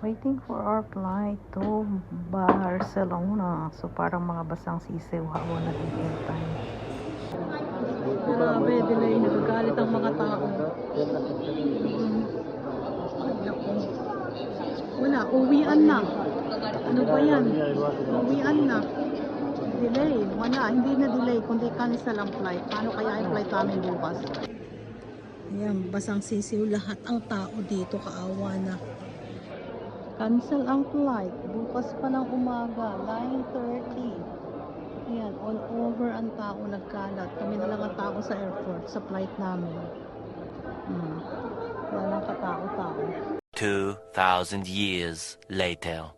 Waiting for our flight to Barcelona. So parang mga basang sisiw habang naghihintay. Grabe, delay. Nagagalit ang mga tao. Wala, uwian na. Ano ba yan? Uwian na. Delay. Wala, hindi na delay, kundi cancel ang flight. Paano kaya yung flight namin bukas? Ayan, basang sisiw lahat ang tao dito, kaawa na. Cancel ang flight. Bukas pa ng umaga, 9:30. Ayan, all over ang tao nagkalat. Kami na lang ang tao sa airport, sa flight namin. Wala lang katao-tao. 2,000 years later.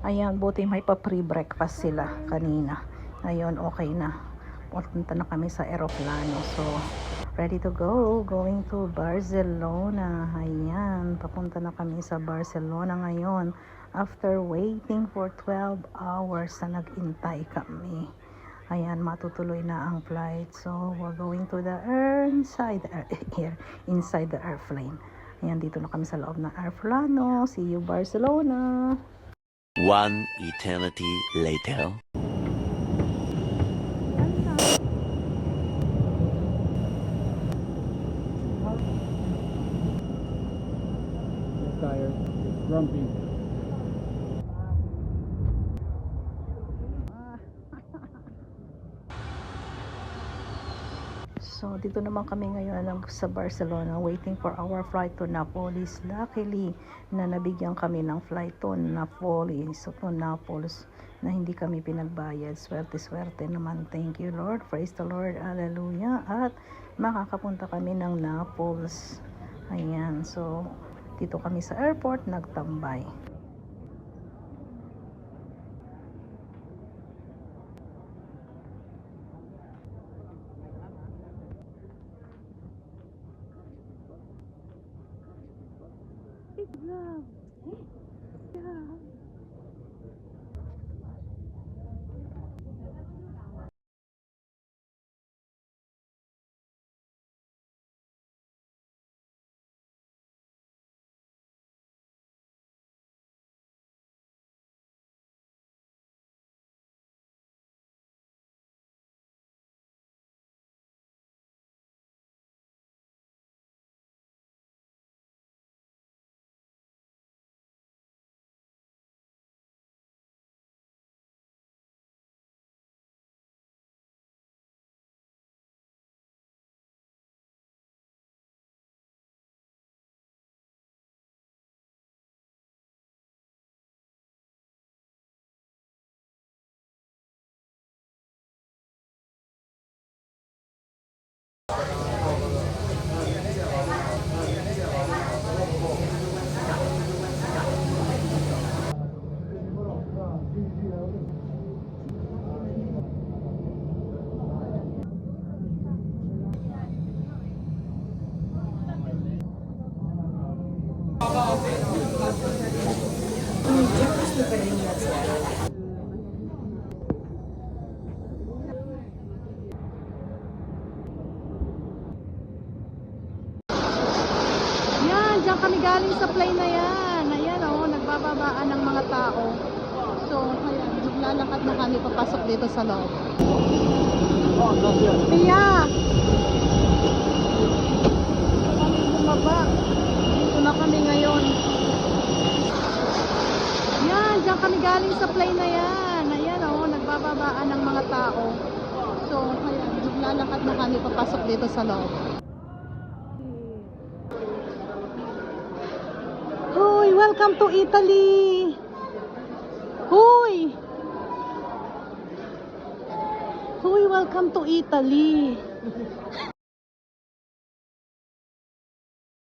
Ayan, buti may pa-free breakfast sila kanina. Ngayon, okay na. Punta na kami sa aeroplano. So, ready to go. Going to Barcelona. Ayan, papunta na kami sa Barcelona ngayon. After waiting for 12 hours na nag-intay kami. Ayan, matutuloy na ang flight. So, we're going to the inside the airplane. Ayan, dito na kami sa loob ng aeroplano. See you, Barcelona! One eternity later. Tired, grumpy. So, dito naman kami ngayon sa Barcelona, waiting for our flight to Naples. Luckily, na nabigyan kami ng flight to Naples, so to Naples, na hindi kami pinagbayad. Swerte-swerte naman. Thank you, Lord. Praise the Lord. Hallelujah. At makakapunta kami ng Naples. Ayan. So, dito kami sa airport, nagtambay. Yan, diyan kami galing sa plane na yan. Ayan o, nagbababaan ng mga tao. So, ayan, maglalakad na kami papasok dito sa loob. Pia! Kami bumaba. Dito na kami ngayon. Yan, diyan kami galing sa plane na yan. Ayan o, nagbababaan ng mga tao. So, ayan, maglalakad na kami papasok dito sa loob. Hoy, welcome to Italy! Hoy! Hoy, welcome to Italy!